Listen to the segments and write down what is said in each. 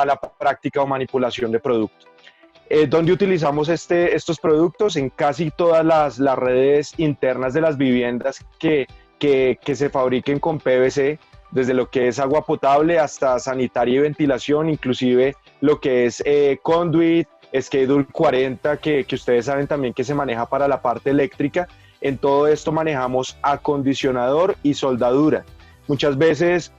mala práctica o manipulación de producto. ¿Dónde utilizamos estos productos? En casi todas las redes internas de las viviendas que se fabriquen con PVC, desde lo que es agua potable hasta sanitaria y ventilación, inclusive lo que es conduit, Schedule 40, que ustedes saben también que se maneja para la parte eléctrica. En todo esto manejamos acondicionador y soldadura. Muchas veces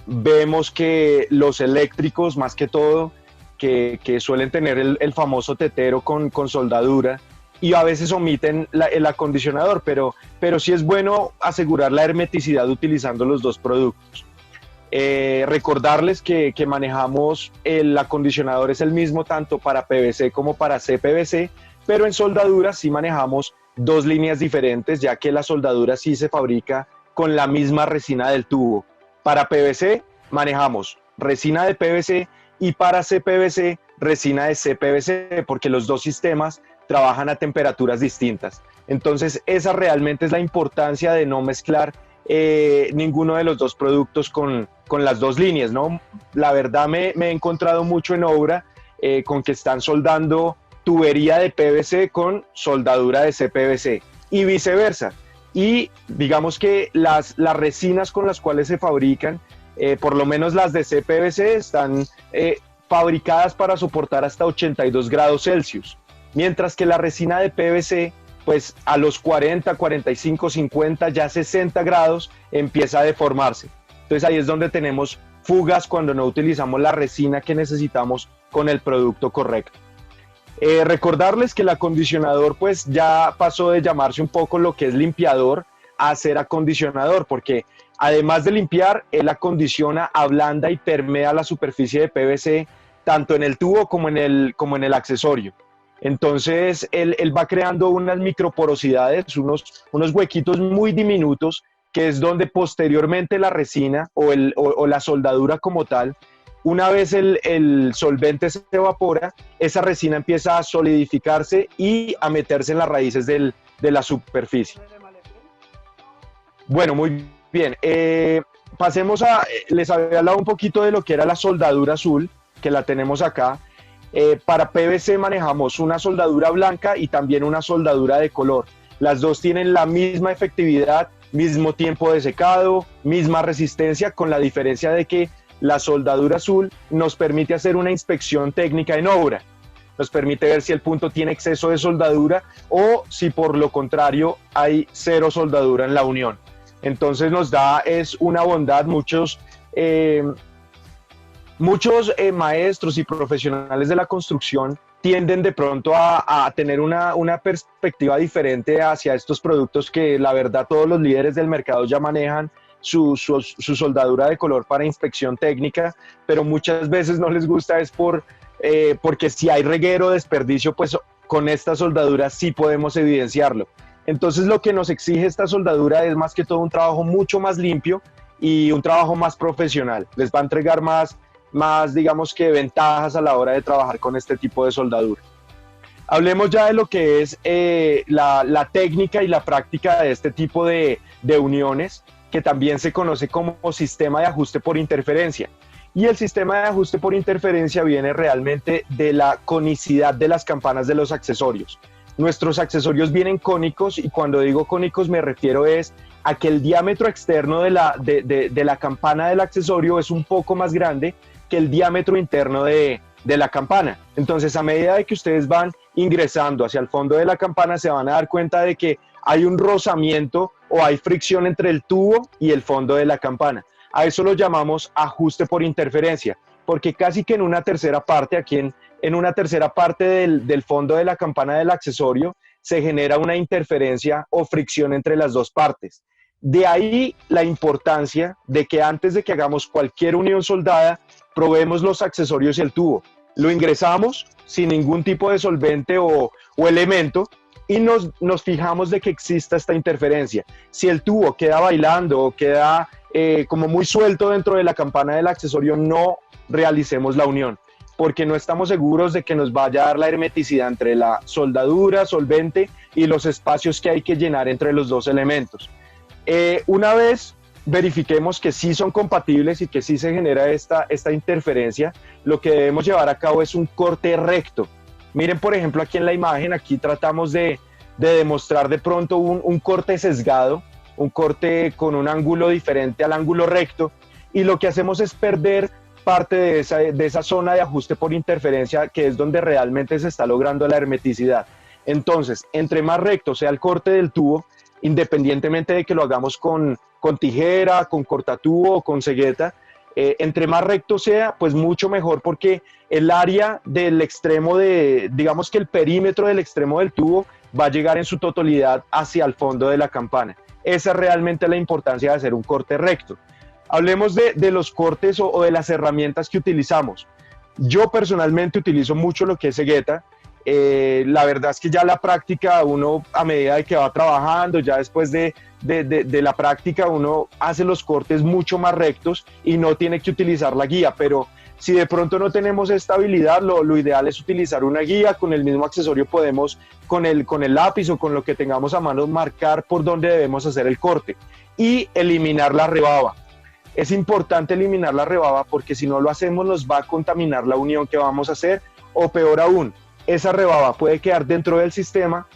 vemos que los eléctricos, más que todo, que suelen tener el famoso tetero con soldadura, y a veces omiten el acondicionador, pero sí es bueno asegurar la hermeticidad utilizando los dos productos. Recordarles que manejamos el acondicionador, es el mismo tanto para PVC como para CPVC, pero en soldadura sí manejamos dos líneas diferentes, ya que la soldadura sí se fabrica con la misma resina del tubo. Para PVC manejamos resina de PVC y para CPVC resina de CPVC, porque los dos sistemas trabajan a temperaturas distintas. Entonces esa realmente es la importancia de no mezclar ninguno de los dos productos con las dos líneas, ¿no? La verdad me he encontrado mucho en obra con que están soldando tubería de PVC con soldadura de CPVC y viceversa. Y digamos que las resinas con las cuales se fabrican, por lo menos las de CPVC, están fabricadas para soportar hasta 82 grados Celsius, mientras que la resina de PVC, pues a los 40, 45, 50, ya 60 grados empieza a deformarse. Entonces ahí es donde tenemos fugas cuando no utilizamos la resina que necesitamos con el producto correcto. Recordarles que el acondicionador pues ya pasó de llamarse un poco lo que es limpiador a ser acondicionador, porque además de limpiar, él acondiciona, ablanda y permea la superficie de PVC tanto en el tubo como en el accesorio. Entonces él va creando unas microporosidades, unos huequitos muy diminutos, que es donde posteriormente la resina o la soldadura como tal, una vez el solvente se evapora, esa resina empieza a solidificarse y a meterse en las raíces de la superficie. Bueno, muy bien. Pasemos les había hablado un poquito de lo que era la soldadura azul, que la tenemos acá. Para PVC manejamos una soldadura blanca y también una soldadura de color. Las dos tienen la misma efectividad, mismo tiempo de secado, misma resistencia, con la diferencia de que la soldadura azul nos permite hacer una inspección técnica en obra. Nos permite ver si el punto tiene exceso de soldadura o si por lo contrario hay cero soldadura en la unión. Entonces nos da una bondad. Muchos maestros y profesionales de la construcción tienden de pronto a tener una perspectiva diferente hacia estos productos, que la verdad todos los líderes del mercado ya manejan su soldadura de color para inspección técnica, pero muchas veces no les gusta, es porque si hay reguero o desperdicio, pues con esta soldadura sí podemos evidenciarlo. Entonces lo que nos exige esta soldadura es más que todo un trabajo mucho más limpio y un trabajo más profesional. Les va a entregar más digamos que ventajas a la hora de trabajar con este tipo de soldadura. Hablemos ya de lo que es la técnica y la práctica de este tipo de uniones, que también se conoce como sistema de ajuste por interferencia. Y el sistema de ajuste por interferencia viene realmente de la conicidad de las campanas de los accesorios. Nuestros accesorios vienen cónicos, y cuando digo cónicos me refiero a que el diámetro externo de la campana del accesorio es un poco más grande que el diámetro interno de la campana. Entonces, a medida de que ustedes van ingresando hacia el fondo de la campana, se van a dar cuenta de que hay un rozamiento o hay fricción entre el tubo y el fondo de la campana. A eso lo llamamos ajuste por interferencia, porque casi que en una tercera parte, aquí en una tercera parte del fondo de la campana del accesorio, se genera una interferencia o fricción entre las dos partes. De ahí la importancia de que antes de que hagamos cualquier unión soldada, probemos los accesorios y el tubo. Lo ingresamos sin ningún tipo de solvente o elemento y nos fijamos de que exista esta interferencia. Si el tubo queda bailando o queda como muy suelto dentro de la campana del accesorio, no realicemos la unión, porque no estamos seguros de que nos vaya a dar la hermeticidad entre la soldadura, solvente y los espacios que hay que llenar entre los dos elementos. Una vez verifiquemos que sí son compatibles y que sí se genera esta interferencia, lo que debemos llevar a cabo es un corte recto. Miren, por ejemplo, aquí en la imagen, aquí tratamos de demostrar de pronto un corte sesgado, un corte con un ángulo diferente al ángulo recto, y lo que hacemos es perder parte de esa zona de ajuste por interferencia, que es donde realmente se está logrando la hermeticidad. Entonces, entre más recto sea el corte del tubo, independientemente de que lo hagamos con tijera, con cortatubo o con cegueta, entre más recto sea, pues mucho mejor, porque el área del extremo digamos que el perímetro del extremo del tubo va a llegar en su totalidad hacia el fondo de la campana. Esa es realmente la importancia de hacer un corte recto. Hablemos de los cortes o de las herramientas que utilizamos. Yo personalmente utilizo mucho lo que es cegueta. La verdad es que ya la práctica, uno a medida de que va trabajando, ya después de la práctica, uno hace los cortes mucho más rectos y no tiene que utilizar la guía, pero si de pronto no tenemos esta habilidad, lo ideal es utilizar una guía. Con el mismo accesorio podemos, con el lápiz o con lo que tengamos a mano, marcar por dónde debemos hacer el corte y eliminar la rebaba. Es importante eliminar la rebaba, porque si no lo hacemos nos va a contaminar la unión que vamos a hacer, o peor aún, esa rebaba puede quedar dentro del sistema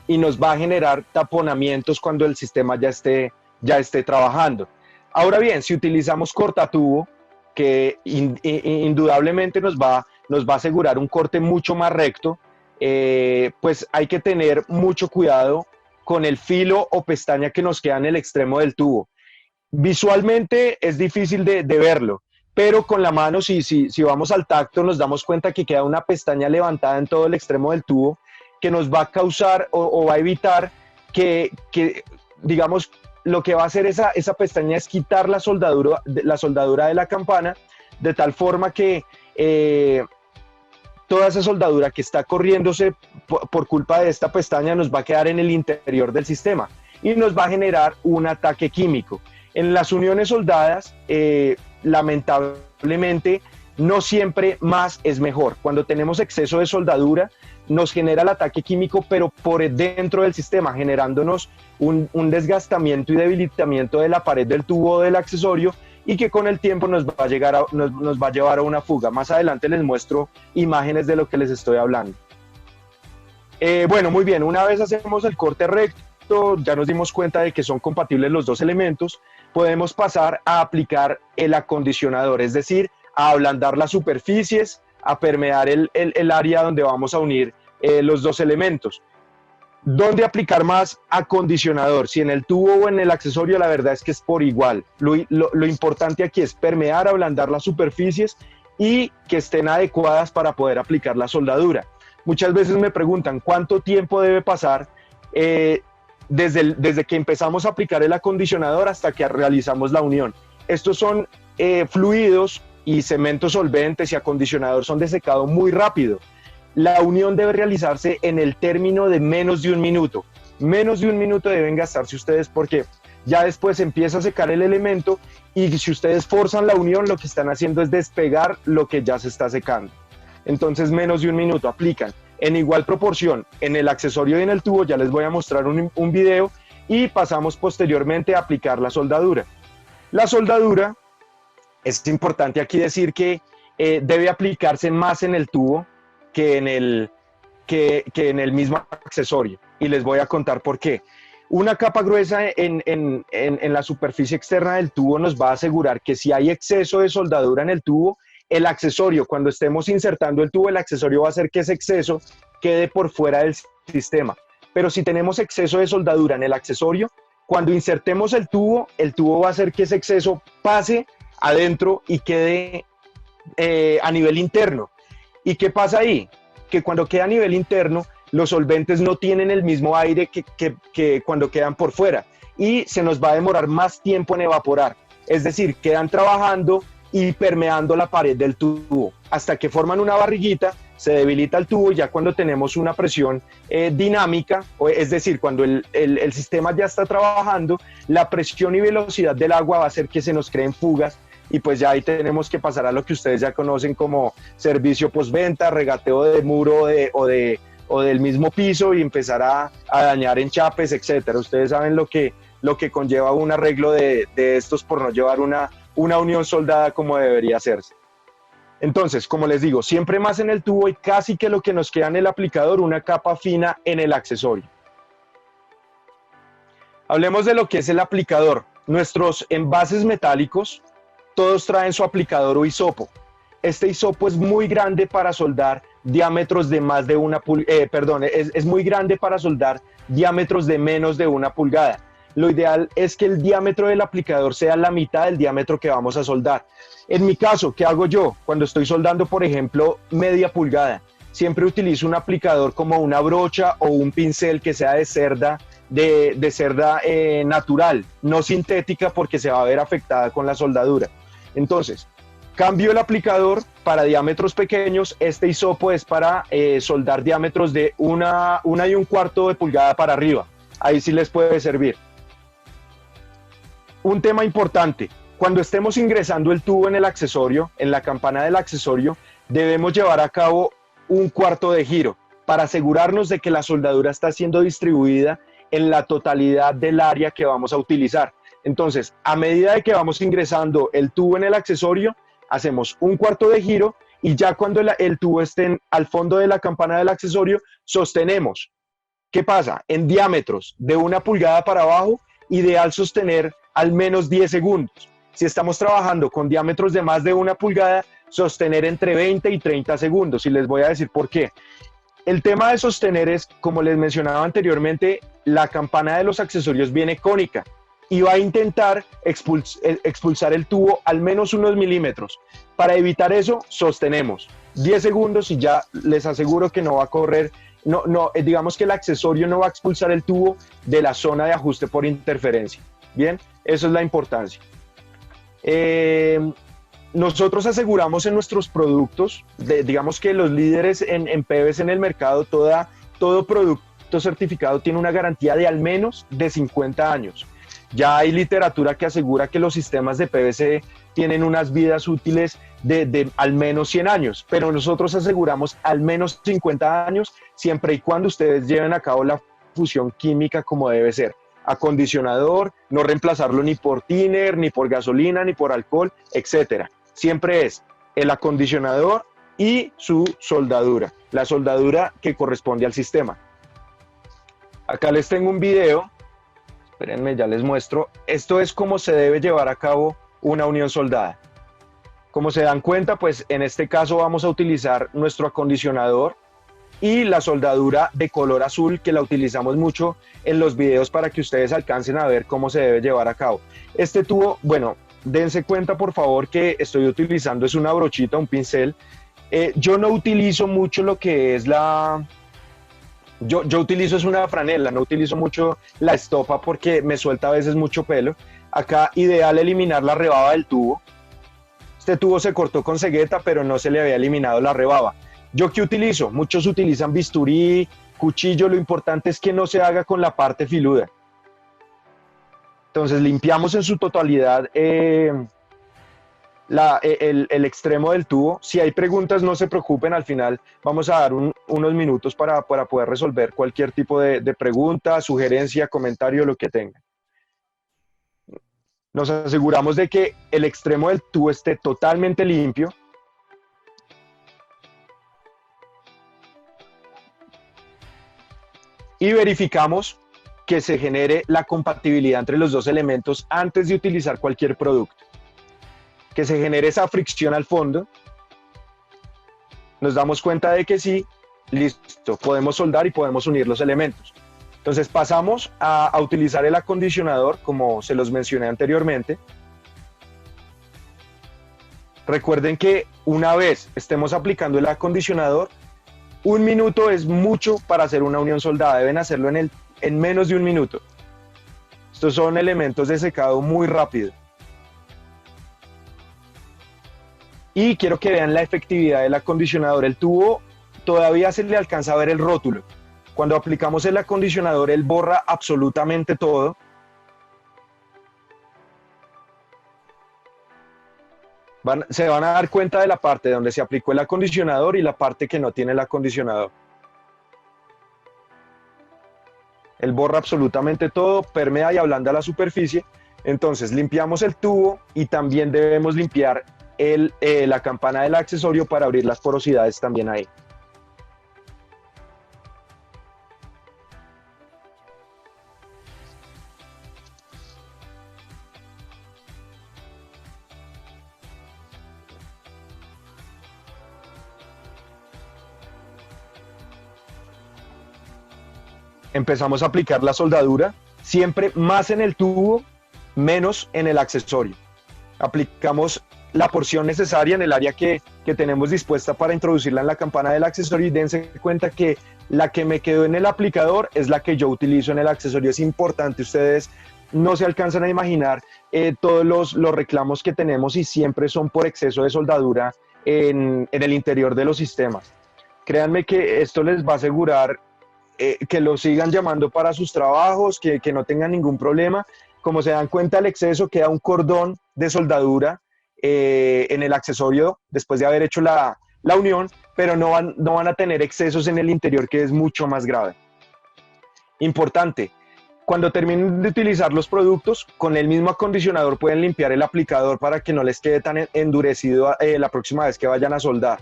y nos va a generar taponamientos cuando el sistema ya esté trabajando. Ahora bien, si utilizamos cortatubo, que indudablemente nos va a asegurar un corte mucho más recto, pues hay que tener mucho cuidado con el filo o pestaña que nos queda en el extremo del tubo. Visualmente es difícil de verlo, pero con la mano, si vamos al tacto, nos damos cuenta que queda una pestaña levantada en todo el extremo del tubo, que nos va a causar o va a evitar que, digamos, lo que va a hacer esa pestaña es quitar la soldadura de la campana, de tal forma que toda esa soldadura que está corriéndose por culpa de esta pestaña nos va a quedar en el interior del sistema y nos va a generar un ataque químico. En las uniones soldadas, lamentablemente, no siempre más es mejor. Cuando tenemos exceso de soldadura, nos genera el ataque químico, pero por dentro del sistema, generándonos un desgastamiento y debilitamiento de la pared del tubo o del accesorio, y que con el tiempo nos va a llevar a una fuga. Más adelante les muestro imágenes de lo que les estoy hablando. Bueno, muy bien, una vez hacemos el corte recto, ya nos dimos cuenta de que son compatibles los dos elementos, podemos pasar a aplicar el acondicionador, es decir, a ablandar las superficies, a permear el área donde vamos a unir los dos elementos. ¿Dónde aplicar más acondicionador? Si en el tubo o en el accesorio, la verdad es que es por igual. Lo importante aquí es permear, ablandar las superficies y que estén adecuadas para poder aplicar la soldadura. Muchas veces me preguntan cuánto tiempo debe pasar desde que empezamos a aplicar el acondicionador hasta que realizamos la unión. Estos son fluidos y cementos solventes y acondicionador son de secado muy rápido. La unión debe realizarse en el término de menos de un minuto. Menos de un minuto deben gastarse ustedes, porque ya después empieza a secar el elemento y si ustedes forzan la unión, lo que están haciendo es despegar lo que ya se está secando. Entonces menos de un minuto aplican en igual proporción en el accesorio y en el tubo. Ya les voy a mostrar un video y pasamos posteriormente a aplicar la soldadura. La soldadura, es importante aquí decir que debe aplicarse más en el tubo que en el mismo accesorio, y les voy a contar por qué. Una capa gruesa en la superficie externa del tubo nos va a asegurar que si hay exceso de soldadura en el tubo, el accesorio, cuando estemos insertando el tubo, el accesorio va a hacer que ese exceso quede por fuera del sistema. Pero si tenemos exceso de soldadura en el accesorio, cuando insertemos el tubo va a hacer que ese exceso pase adentro y quede a nivel interno. ¿Y qué pasa ahí? Que cuando queda a nivel interno, los solventes no tienen el mismo aire que cuando quedan por fuera, y se nos va a demorar más tiempo en evaporar. Es decir, quedan trabajando y permeando la pared del tubo hasta que forman una barriguita, se debilita el tubo, y ya cuando tenemos una presión dinámica, es decir, cuando el sistema ya está trabajando, la presión y velocidad del agua va a hacer que se nos creen fugas, y pues ya ahí tenemos que pasar a lo que ustedes ya conocen como servicio postventa, regateo de muro o del mismo piso, y empezar a dañar enchapes, etcétera. Ustedes saben lo que lo que conlleva un arreglo de estos por no llevar una unión soldada como debería hacerse. Entonces, como les digo, siempre más en el tubo y casi que lo que nos queda en el aplicador, una capa fina en el accesorio. Hablemos de lo que es el aplicador. Nuestros envases metálicos, todos traen su aplicador o hisopo. Este hisopo es muy grande para soldar diámetros de más de es muy grande para soldar diámetros de menos de 1 pulgada. Lo ideal es que el diámetro del aplicador sea la mitad del diámetro que vamos a soldar. En mi caso, ¿qué hago yo? Cuando estoy soldando, por ejemplo, media pulgada, siempre utilizo un aplicador como una brocha o un pincel que sea de cerda, natural, no sintética, porque se va a ver afectada con la soldadura. Entonces, cambio el aplicador para diámetros pequeños. Este hisopo es para soldar diámetros de 1,25 de pulgada para arriba. Ahí sí les puede servir. Un tema importante: cuando estemos ingresando el tubo en el accesorio, en la campana del accesorio, debemos llevar a cabo un cuarto de giro para asegurarnos de que la soldadura está siendo distribuida en la totalidad del área que vamos a utilizar. Entonces, a medida de que vamos ingresando el tubo en el accesorio, hacemos un cuarto de giro y ya cuando el tubo esté al fondo de la campana del accesorio, sostenemos. ¿Qué pasa? En diámetros de 1 pulgada para abajo, ideal sostener al menos 10 segundos. Si estamos trabajando con diámetros de más de 1 pulgada, sostener entre 20 y 30 segundos. Y les voy a decir por qué. El tema de sostener es, como les mencionaba anteriormente, la campana de los accesorios viene cónica y va a intentar expulsar el tubo al menos unos milímetros. Para evitar eso, sostenemos 10 segundos y ya les aseguro que no va a correr, digamos que el accesorio no va a expulsar el tubo de la zona de ajuste por interferencia. Bien, eso es la importancia. Nosotros aseguramos en nuestros productos, digamos que los líderes en PVC en el mercado, todo producto certificado tiene una garantía de al menos de 50 años. Ya hay literatura que asegura que los sistemas de PVC tienen unas vidas útiles de al menos 100 años, pero nosotros aseguramos al menos 50 años siempre y cuando ustedes lleven a cabo la fusión química como debe ser. Acondicionador, no reemplazarlo ni por thinner, ni por gasolina, ni por alcohol, etcétera. Siempre es el acondicionador y su soldadura, la soldadura que corresponde al sistema. Acá les tengo un video, espérenme, ya les muestro. Esto es cómo se debe llevar a cabo una unión soldada. Como se dan cuenta, pues en este caso vamos a utilizar nuestro acondicionador y la soldadura de color azul, que la utilizamos mucho en los videos para que ustedes alcancen a ver cómo se debe llevar a cabo. Este tubo, bueno, dense cuenta por favor que estoy utilizando es una brochita, un pincel. Yo no utilizo mucho lo que es yo utilizo es una franela, no utilizo mucho la estopa porque me suelta a veces mucho pelo. Acá ideal eliminar la rebaba del tubo. Este tubo se cortó con cegueta, pero no se le había eliminado la rebaba. ¿Yo qué utilizo? Muchos utilizan bisturí, cuchillo. Lo importante es que no se haga con la parte filuda. Entonces limpiamos en su totalidad el extremo del tubo. Si hay preguntas, no se preocupen, al final vamos a dar unos minutos para poder resolver cualquier tipo de pregunta, sugerencia, comentario, lo que tengan. Nos aseguramos de que el extremo del tubo esté totalmente limpio. Y verificamos que se genere la compatibilidad entre los dos elementos antes de utilizar cualquier producto. Que se genere esa fricción al fondo. Nos damos cuenta de que sí, listo, podemos soldar y podemos unir los elementos. Entonces pasamos a utilizar el acondicionador, como se los mencioné anteriormente. Recuerden que una vez estemos aplicando el acondicionador, 1 minuto es mucho para hacer una unión soldada. Deben hacerlo en menos de 1 minuto. Estos son elementos de secado muy rápido. Y quiero que vean la efectividad del acondicionador. El tubo todavía se le alcanza a ver el rótulo. Cuando aplicamos el acondicionador, él borra absolutamente todo. Se van a dar cuenta de la parte donde se aplicó el acondicionador y la parte que no tiene el acondicionador. Él borra absolutamente todo, permea y ablanda la superficie. Entonces limpiamos el tubo y también debemos limpiar la campana del accesorio para abrir las porosidades también ahí. Empezamos a aplicar la soldadura, siempre más en el tubo, menos en el accesorio. Aplicamos la porción necesaria en el área que tenemos dispuesta para introducirla en la campana del accesorio, y dense cuenta que la que me quedó en el aplicador es la que yo utilizo en el accesorio. Es importante, ustedes no se alcanzan a imaginar todos los reclamos que tenemos, y siempre son por exceso de soldadura en el interior de los sistemas. Créanme que esto les va a asegurar que lo sigan llamando para sus trabajos, que no tengan ningún problema. Como se dan cuenta, el exceso queda un cordón de soldadura en el accesorio después de haber hecho la unión, pero no van a tener excesos en el interior, que es mucho más grave. Importante, cuando terminen de utilizar los productos, con el mismo acondicionador pueden limpiar el aplicador para que no les quede tan endurecido la próxima vez que vayan a soldar.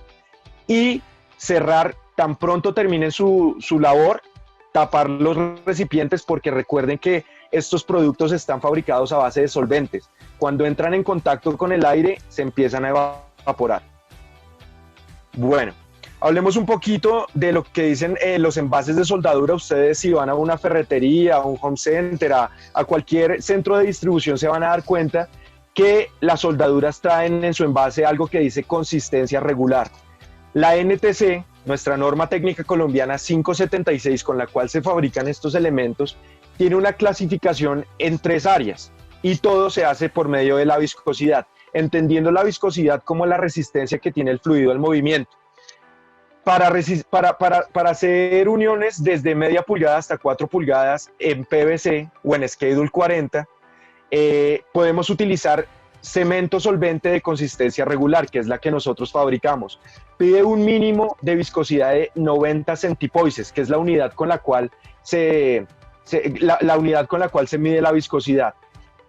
Y cerrar tan pronto terminen su labor, tapar los recipientes, porque recuerden que estos productos están fabricados a base de solventes. Cuando entran en contacto con el aire, se empiezan a evaporar. Bueno, hablemos un poquito de lo que dicen los envases de soldadura. Ustedes, si van a una ferretería, a un home center, a cualquier centro de distribución, se van a dar cuenta que las soldaduras traen en su envase algo que dice consistencia regular. La NTC, nuestra norma técnica colombiana 576, con la cual se fabrican estos elementos, tiene una clasificación en 3 áreas, y todo se hace por medio de la viscosidad, entendiendo la viscosidad como la resistencia que tiene el fluido al movimiento. Para hacer uniones desde media pulgada hasta 4 pulgadas en PVC o en Schedule 40, podemos utilizar cemento solvente de consistencia regular, que es la que nosotros fabricamos. Pide un mínimo de viscosidad de 90 centipoises, que es la unidad con la cual la unidad con la cual se mide la viscosidad.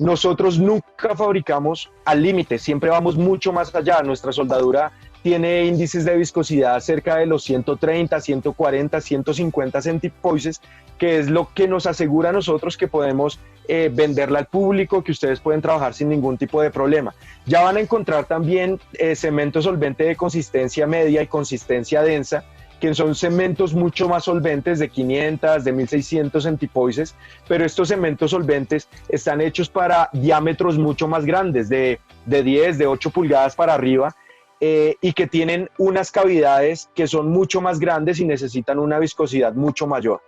Nosotros nunca fabricamos al límite, siempre vamos mucho más allá. Nuestra soldadura tiene índices de viscosidad cerca de los 130, 140, 150 centipoises, que es lo que nos asegura a nosotros que podemos venderla al público, que ustedes pueden trabajar sin ningún tipo de problema. Ya van a encontrar también cemento solvente de consistencia media y consistencia densa, que son cementos mucho más solventes, de 500, de 1600 centipoises, pero estos cementos solventes están hechos para diámetros mucho más grandes, de 10, de 8 pulgadas para arriba, y que tienen unas cavidades que son mucho más grandes y necesitan una viscosidad mucho mayor.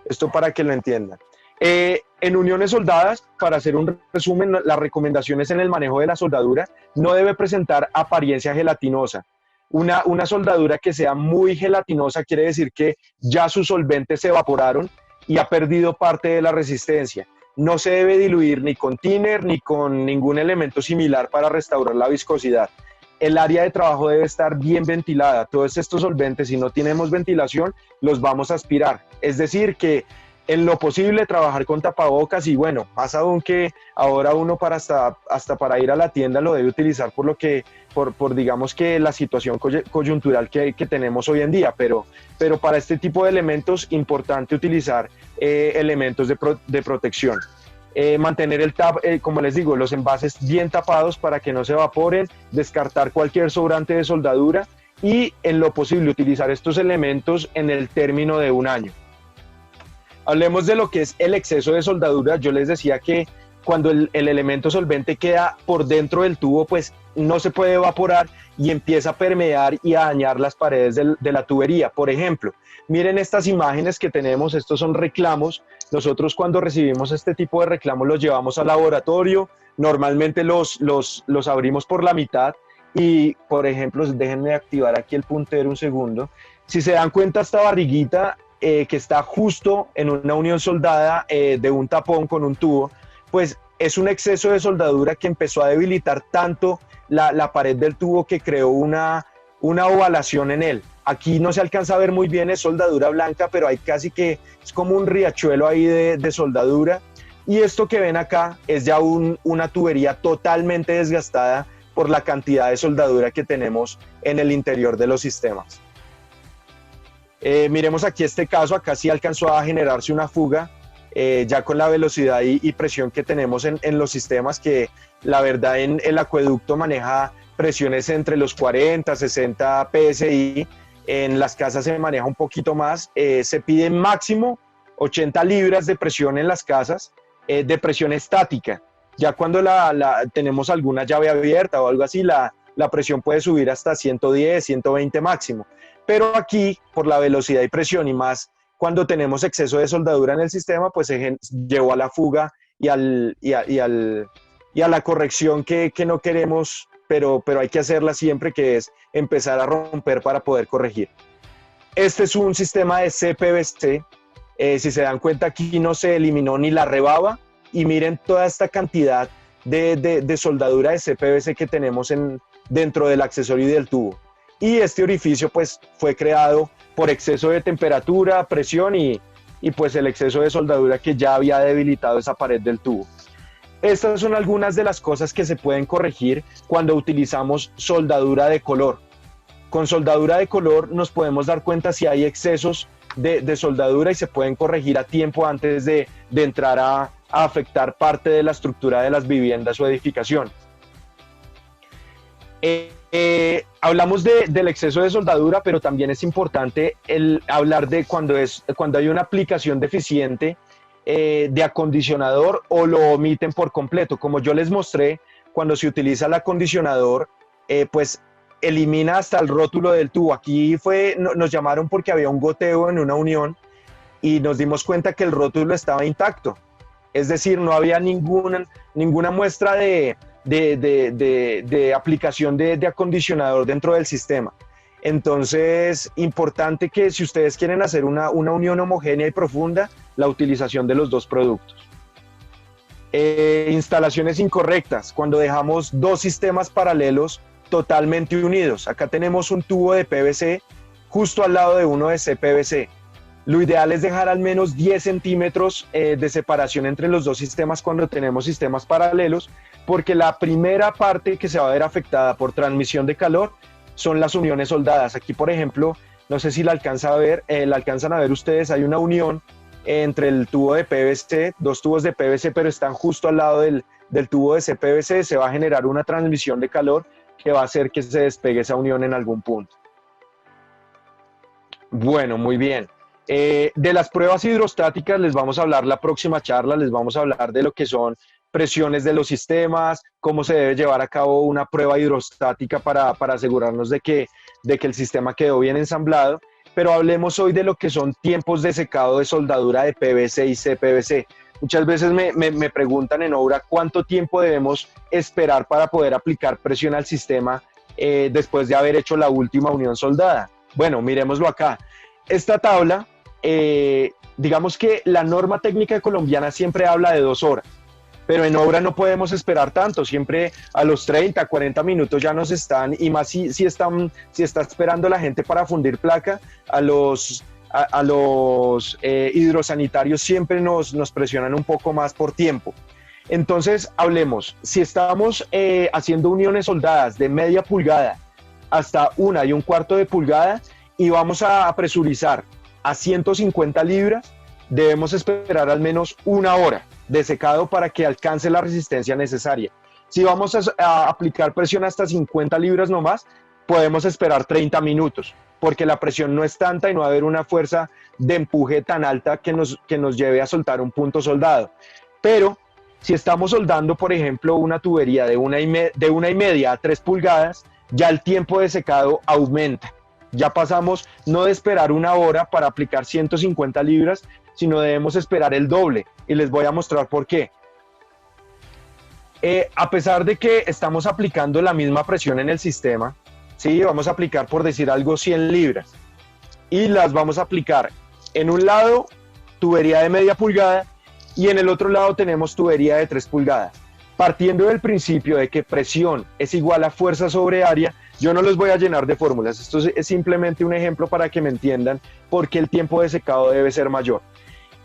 Esto para que lo entiendan. En uniones soldadas, para hacer un resumen, las recomendaciones en el manejo de la soldadura: no debe presentar apariencia gelatinosa. Una soldadura que sea muy gelatinosa quiere decir que ya sus solventes se evaporaron y ha perdido parte de la resistencia. No se debe diluir ni con thinner ni con ningún elemento similar para restaurar la viscosidad. El área de trabajo debe estar bien ventilada. Todos estos solventes, si no tenemos ventilación, los vamos a aspirar. Es decir, que en lo posible trabajar con tapabocas, y bueno, más aún que ahora uno hasta para ir a la tienda lo debe utilizar por digamos que la situación coyuntural que tenemos hoy en día, pero para este tipo de elementos, importante utilizar elementos de protección. Mantener como les digo, los envases bien tapados para que no se evaporen, descartar cualquier sobrante de soldadura, y en lo posible utilizar estos elementos en el término de un año. Hablemos de lo que es el exceso de soldadura. Yo les decía que cuando el elemento solvente queda por dentro del tubo, pues no se puede evaporar y empieza a permear y a dañar las paredes de la tubería. Por ejemplo, miren estas imágenes que tenemos. Estos son reclamos. Nosotros, cuando recibimos este tipo de reclamos, los llevamos al laboratorio. Normalmente los abrimos por la mitad y, por ejemplo, déjenme activar aquí el puntero un segundo. Si se dan cuenta, esta barriguita que está justo en una unión soldada de un tapón con un tubo, pues es un exceso de soldadura que empezó a debilitar tanto la pared del tubo, que creó una ovalación en él. Aquí no se alcanza a ver muy bien, es soldadura blanca, pero hay casi que, es como un riachuelo ahí de soldadura. Y esto que ven acá es ya una tubería totalmente desgastada por la cantidad de soldadura que tenemos en el interior de los sistemas. Miremos aquí este caso, acá sí alcanzó a generarse una fuga, ya con la velocidad y presión que tenemos en los sistemas, que la verdad en el acueducto maneja presiones entre los 40, 60 PSI, en las casas se maneja un poquito más, se pide máximo 80 libras de presión en las casas, de presión estática. Ya cuando tenemos alguna llave abierta o algo así, la presión puede subir hasta 110, 120 máximo. Pero aquí, por la velocidad y presión, y más cuando tenemos exceso de soldadura en el sistema, pues se llevó a la fuga y a la corrección que no queremos, pero hay que hacerla siempre, que es empezar a romper para poder corregir. Este es un sistema de CPVC. Si se dan cuenta, aquí no se eliminó ni la rebaba, y miren toda esta cantidad de soldadura de CPVC que tenemos dentro del accesorio y del tubo. Y este orificio pues fue creado por exceso de temperatura, presión y pues el exceso de soldadura que ya había debilitado esa pared del tubo. Estas son algunas de las cosas que se pueden corregir cuando utilizamos soldadura de color. Con soldadura de color nos podemos dar cuenta si hay excesos de soldadura, y se pueden corregir a tiempo antes de entrar a afectar parte de la estructura de las viviendas o edificaciones. Hablamos del exceso de soldadura, pero también es importante hablar de cuando hay una aplicación deficiente de acondicionador o lo omiten por completo. Como yo les mostré, cuando se utiliza el acondicionador, pues elimina hasta el rótulo del tubo. Aquí nos llamaron porque había un goteo en una unión y nos dimos cuenta que el rótulo estaba intacto. Es decir, no había ninguna muestra de aplicación de acondicionador dentro del sistema. Entonces, importante que si ustedes quieren hacer una unión homogénea y profunda, la utilización de los dos productos. Instalaciones incorrectas, cuando dejamos dos sistemas paralelos totalmente unidos. Acá tenemos un tubo de PVC justo al lado de uno de CPVC. Lo ideal es dejar al menos 10 centímetros de separación entre los dos sistemas cuando tenemos sistemas paralelos, porque la primera parte que se va a ver afectada por transmisión de calor son las uniones soldadas. Aquí, por ejemplo, no sé si la alcanzan a ver ustedes, hay una unión entre el tubo de PVC, dos tubos de PVC, pero están justo al lado del tubo de CPVC. Se va a generar una transmisión de calor que va a hacer que se despegue esa unión en algún punto. Bueno, muy bien. De las pruebas hidrostáticas les vamos a hablar la próxima charla, les vamos a hablar de lo que son presiones de los sistemas, cómo se debe llevar a cabo una prueba hidrostática para asegurarnos de que el sistema quedó bien ensamblado. Pero hablemos hoy de lo que son tiempos de secado de soldadura de PVC y CPVC. Muchas veces me preguntan en obra cuánto tiempo debemos esperar para poder aplicar presión al sistema después de haber hecho la última unión soldada. Bueno, miremoslo acá. Esta tabla, digamos que la norma técnica colombiana siempre habla de 2 horas, pero en obra no podemos esperar tanto. Siempre a los 30, 40 minutos ya nos están, y más si está esperando la gente para fundir placa, a los hidrosanitarios siempre nos presionan un poco más por tiempo. Entonces, hablemos, si estamos haciendo uniones soldadas de media pulgada hasta 1 1/4 de pulgada y vamos a presurizar a 150 libras, debemos esperar al menos 1 hora de secado para que alcance la resistencia necesaria. Si vamos a aplicar presión hasta 50 libras nomás, podemos esperar 30 minutos, porque la presión no es tanta y no va a haber una fuerza de empuje tan alta que nos lleve a soltar un punto soldado. Pero si estamos soldando, por ejemplo, una tubería de 1,5 a 3 pulgadas, ya el tiempo de secado aumenta. Ya pasamos no de esperar 1 hora para aplicar 150 libras, sino debemos esperar el doble, y les voy a mostrar por qué. A pesar de que estamos aplicando la misma presión en el sistema, ¿sí? Vamos a aplicar, por decir algo, 100 libras, y las vamos a aplicar en un lado, tubería de 1/2 pulgada, y en el otro lado tenemos tubería de 3 pulgadas. Partiendo del principio de que presión es igual a fuerza sobre área, yo no los voy a llenar de fórmulas, esto es simplemente un ejemplo para que me entiendan por qué el tiempo de secado debe ser mayor.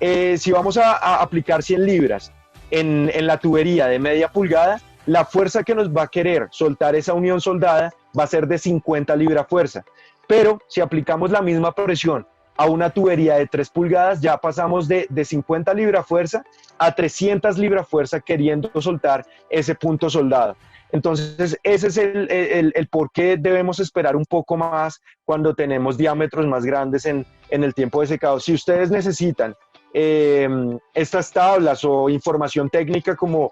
Si vamos a aplicar 100 libras en la tubería de media pulgada, la fuerza que nos va a querer soltar esa unión soldada va a ser de 50 libras fuerza. Pero si aplicamos la misma presión a una tubería de 3 pulgadas, ya pasamos de 50 libras fuerza a 300 libras fuerza queriendo soltar ese punto soldado. Entonces, ese es el por qué debemos esperar un poco más cuando tenemos diámetros más grandes en el tiempo de secado. Si ustedes necesitan estas tablas o información técnica como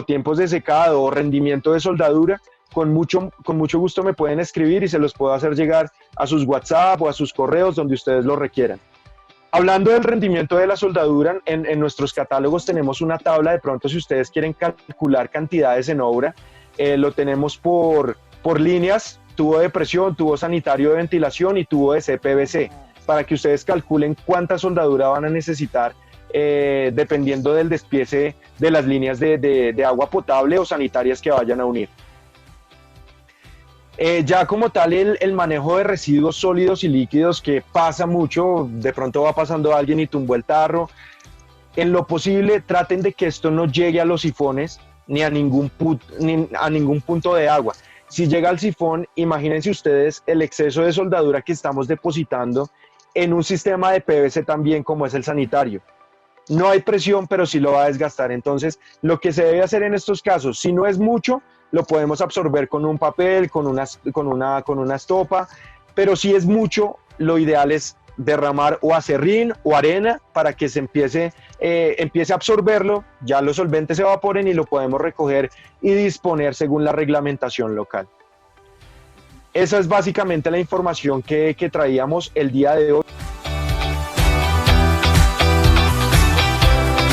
tiempos de secado o rendimiento de soldadura, con mucho gusto me pueden escribir y se los puedo hacer llegar a sus WhatsApp o a sus correos donde ustedes lo requieran. Hablando del rendimiento de la soldadura, en nuestros catálogos tenemos una tabla, de pronto si ustedes quieren calcular cantidades en obra, lo tenemos por líneas, tubo de presión, tubo sanitario de ventilación y tubo de CPVC, para que ustedes calculen cuánta soldadura van a necesitar dependiendo del despiece de las líneas de agua potable o sanitarias que vayan a unir. Ya como tal el manejo de residuos sólidos y líquidos, que pasa mucho, de pronto va pasando alguien y tumbó el tarro, en lo posible traten de que esto no llegue a los sifones ni a ningún punto de agua. Si llega al sifón, imagínense ustedes el exceso de soldadura que estamos depositando en un sistema de PVC también como es el sanitario. No hay presión, pero sí lo va a desgastar. Entonces, lo que se debe hacer en estos casos, si no es mucho, lo podemos absorber con un papel, con una estopa, pero si es mucho, lo ideal es derramar o acerrín o arena para que se empiece a absorberlo, ya los solventes se evaporen y lo podemos recoger y disponer según la reglamentación local. Esa es básicamente la información que traíamos el día de hoy.